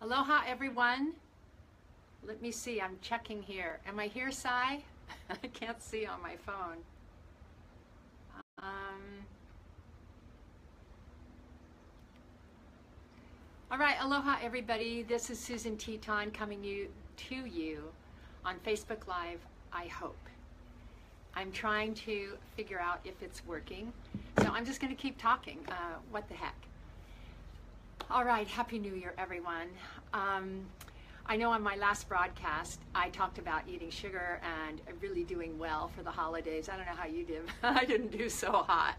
Aloha, everyone. Let me see. I'm checking here. Am I here, Sai? I can't see on my phone. Um, all right. Aloha, everybody. This is Susan Teton coming to you on Facebook Live, I hope. I'm trying to figure out if it's working. So I'm just going to keep talking. What the heck? All right. Happy New Year, everyone. I know on my last broadcast, I talked about eating sugar and really doing well for the holidays. I don't know how you did. I didn't do so hot,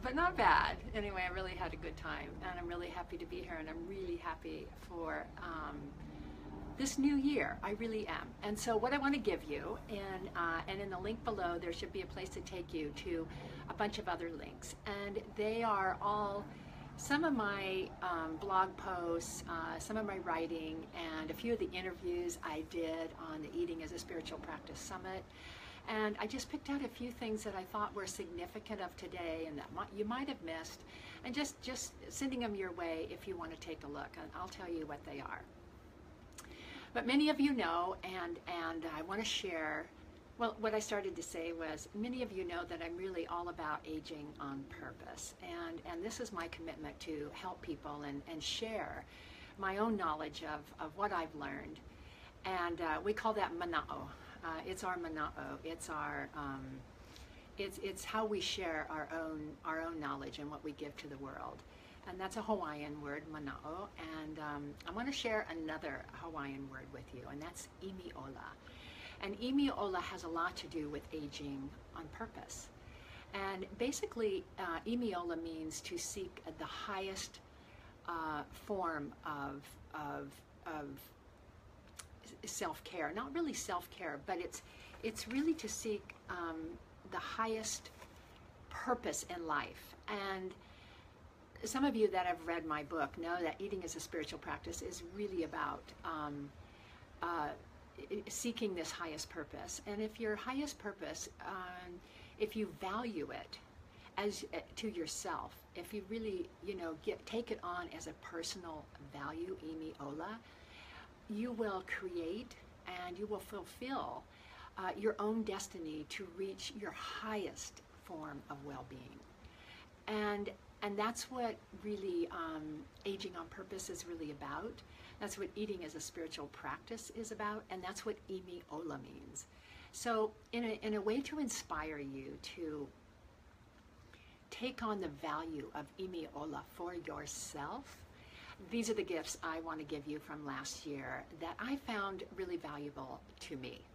but not bad. Anyway, I really had a good time, and I'm really happy to be here, and I'm really happy for this new year. I really am. And so what I want to give you, and in the link below, there should be a place to take you to a bunch of other links, and they are all some of my blog posts, some of my writing, and a few of the interviews I did on the Eating as a Spiritual Practice Summit. And I just picked out a few things that I thought were significant of today and that you might have missed, and just sending them your way if you want to take a look, and I'll tell you what they are. But many of you know, and I want to share. Well, what I started to say was, many of you know that I'm really all about aging on purpose. And this is my commitment to help people and share my own knowledge of what I've learned. And we call that mana'o. It's our mana'o. It's our, it's how we share our own knowledge and what we give to the world. And that's a Hawaiian word, mana'o. And I want to share another Hawaiian word with you, and that's imiola. And imiola has a lot to do with aging on purpose. And basically, imiola means to seek the highest form of self-care. Not really self-care, but it's really to seek the highest purpose in life. And some of you that have read my book know that Eating as a Spiritual Practice is really about seeking this highest purpose. And if your highest purpose, if you value it as to yourself, if you really, take it on as a personal value, imiola, you will create and you will fulfill your own destiny to reach your highest form of well-being. And that's what really aging on purpose is really about. That's what Eating as a Spiritual Practice is about, and that's what imiola means. So in a way to inspire you to take on the value of imiola for yourself, these are the gifts I want to give you from last year that I found really valuable to me.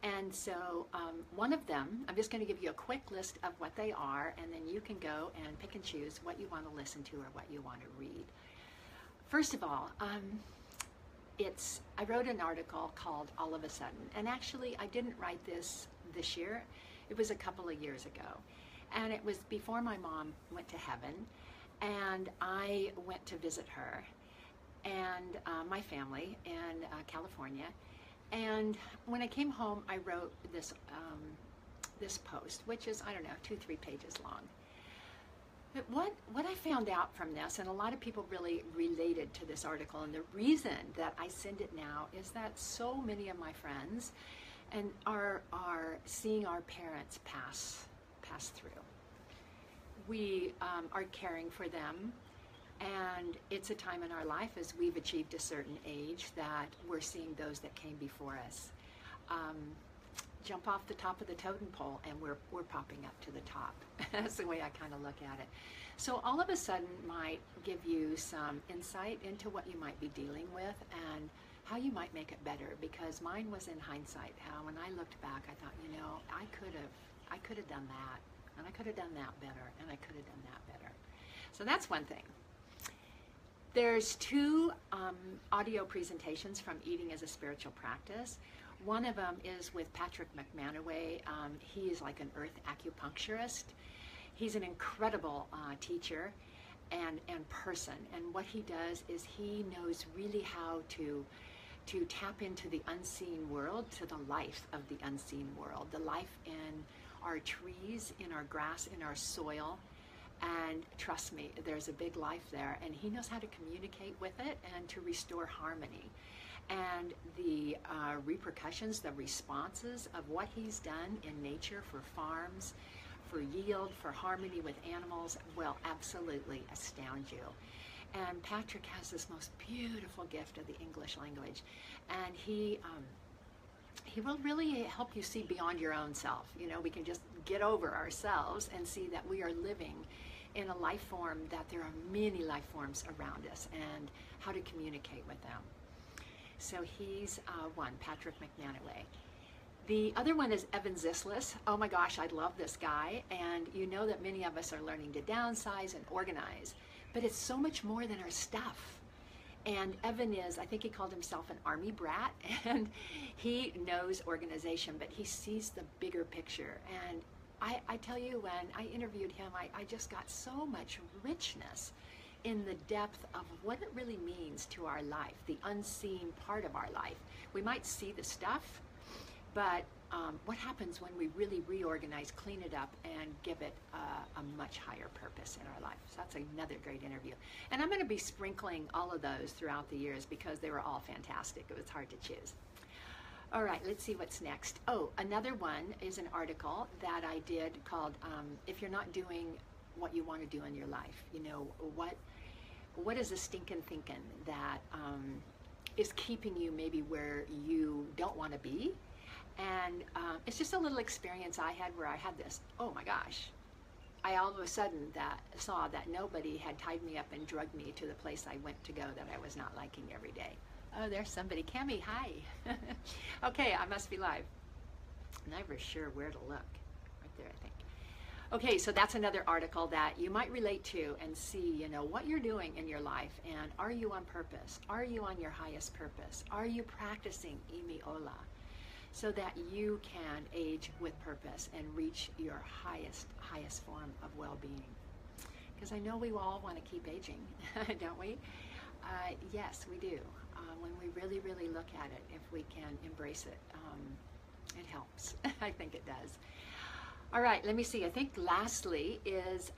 And so one of them, I'm just going to give you a quick list of what they are, and then you can go and pick and choose what you want to listen to or what you want to read. First of all, I wrote an article called All of a Sudden, and actually I didn't write this year. It was a couple of years ago, and it was before my mom went to heaven, and I went to visit her and my family in California. And when I came home, I wrote this post, which is, I don't know, 2-3 pages long. But what I found out from this, and a lot of people really related to this article, and the reason that I send it now is that so many of my friends and are seeing our parents pass through. We are caring for them, and it's a time in our life as we've achieved a certain age that we're seeing those that came before us jump off the top of the totem pole, and we're popping up to the top. That's the way I kind of look at it. So all of a sudden might give you some insight into what you might be dealing with and how you might make it better, because mine was in hindsight. How when I looked back, I thought, I could have done that, and I could have done that better, and I could have done that better. So that's one thing. There's 2 audio presentations from Eating as a Spiritual Practice. One of them is with Patrick McManaway. He is like an earth acupuncturist. He's an incredible teacher and person. And what he does is he knows really how to tap into the unseen world, to the life of the unseen world, the life in our trees, in our grass, in our soil, And trust me, there's a big life there, and he knows how to communicate with it and to restore harmony. And the repercussions, the responses of what he's done in nature for farms, for yield, for harmony with animals, will absolutely astound you. And Patrick has this most beautiful gift of the English language, and he will really help you see beyond your own self. You know, we can just get over ourselves and see that we are living in a life form, that there are many life forms around us, and how to communicate with them. So he's one, Patrick McManaway. The other one is Evan Zislis. Oh my gosh, I love this guy. And you know that many of us are learning to downsize and organize, but it's so much more than our stuff. And Evan is, I think he called himself an army brat, and he knows organization, but he sees the bigger picture. And I tell you, when I interviewed him, I just got so much richness in the depth of what it really means to our life, the unseen part of our life. We might see the stuff, but what happens when we really reorganize, clean it up, and give it a much higher purpose in our life? So that's another great interview. And I'm going to be sprinkling all of those throughout the years because they were all fantastic. It was hard to choose. All right, let's see what's next. Oh, another one is an article that I did called If You're Not Doing What You Want to Do in Your Life. You know, what is the stinking thinking that is keeping you maybe where you don't want to be? And it's just a little experience I had where I had this, oh my gosh, I all of a sudden saw that nobody had tied me up and drugged me to the place I went to go that I was not liking every day. Oh, there's somebody. Cami, hi. Okay, I must be live. Never sure where to look. Right there, I think. Okay, so that's another article that you might relate to and see, you know, what you're doing in your life, and are you on purpose? Are you on your highest purpose? Are you practicing Imi Ola so that you can age with purpose and reach your highest form of well-being? Because I know we all want to keep aging, don't we? Yes, we do. When we really, really look at it, if we can embrace it, it helps. I think it does. All right, let me see. I think lastly is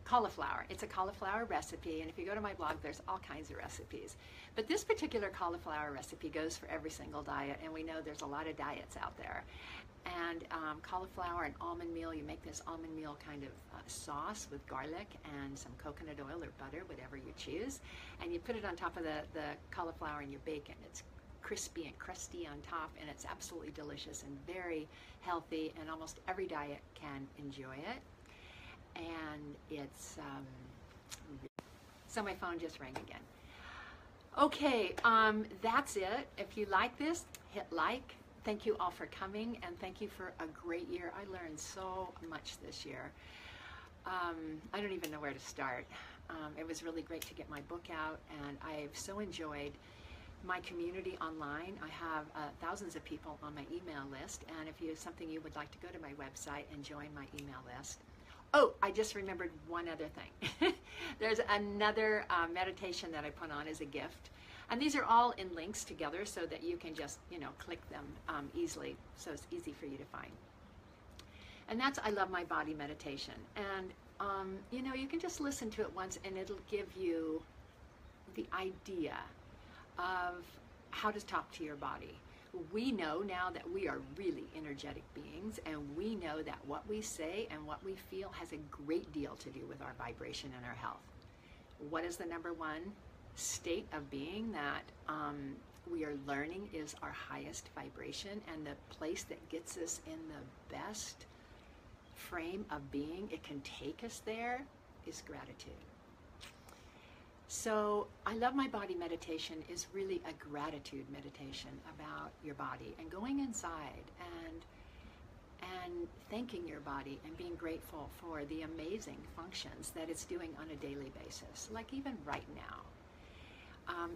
cauliflower. It's a cauliflower recipe, and if you go to my blog, there's all kinds of recipes. But this particular cauliflower recipe goes for every single diet, and we know there's a lot of diets out there. And cauliflower and almond meal, you make this almond meal kind of sauce with garlic and some coconut oil or butter, whatever you choose, and you put it on top of the cauliflower and your bacon. It's crispy and crusty on top, and it's absolutely delicious and very healthy, and almost every diet can enjoy it. And it's so my phone just rang again. Okay, that's it. If you like this, hit like. Thank you all for coming, and thank you for a great year. I learned so much this year. I don't even know where to start. It was really great to get my book out, and I've so enjoyed my community online. I have thousands of people on my email list, and if you have something you would like to go to my website and join my email list. Oh, I just remembered one other thing. There's another meditation that I put on as a gift. And these are all in links together so that you can just, you know, click them easily, so it's easy for you to find. And that's I Love My Body meditation. And, you know, you can just listen to it once and it'll give you the idea of how to talk to your body. We know now that we are really energetic beings, and we know that what we say and what we feel has a great deal to do with our vibration and our health. What is the number one state of being that we are learning is our highest vibration, and the place that gets us in the best frame of being, it can take us there, is gratitude. So I Love My Body meditation is really a gratitude meditation about your body and going inside and thanking your body and being grateful for the amazing functions that it's doing on a daily basis, like even right now.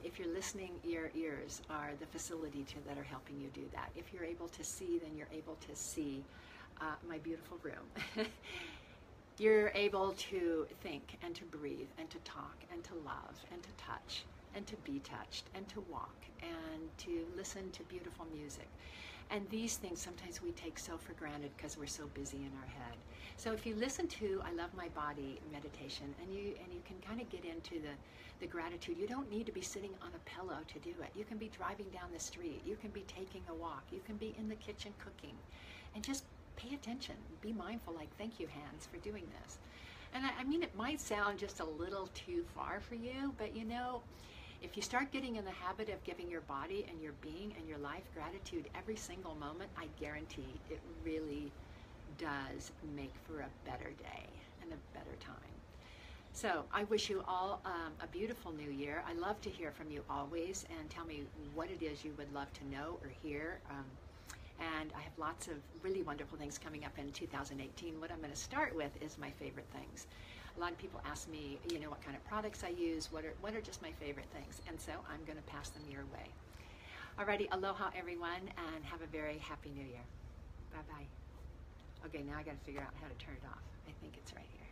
If you're listening, your ears are the facility that are helping you do that. If you're able to see, then you're able to see my beautiful room. You're able to think and to breathe and to talk and to love and to touch and to be touched and to walk and to listen to beautiful music And these things sometimes we take so for granted because we're so busy in our head. So if you listen to I Love My Body meditation, and you can kind of get into the gratitude, you don't need to be sitting on a pillow to do it. You can be driving down the street, you can be taking a walk, you can be in the kitchen cooking, and just pay attention, be mindful, like thank you hands for doing this. And I mean, it might sound just a little too far for you, but you know, if you start getting in the habit of giving your body and your being and your life gratitude every single moment, I guarantee it really does make for a better day and a better time. So I wish you all a beautiful new year. I love to hear from you always, and tell me what it is you would love to know or hear. And I have lots of really wonderful things coming up in 2018. What I'm going to start with is my favorite things. A lot of people ask me, you know, what kind of products I use, what are just my favorite things, and so I'm going to pass them your way. Alrighty, aloha everyone, and have a very happy new year. Bye-bye. Okay, now I got to figure out how to turn it off. I think it's right here.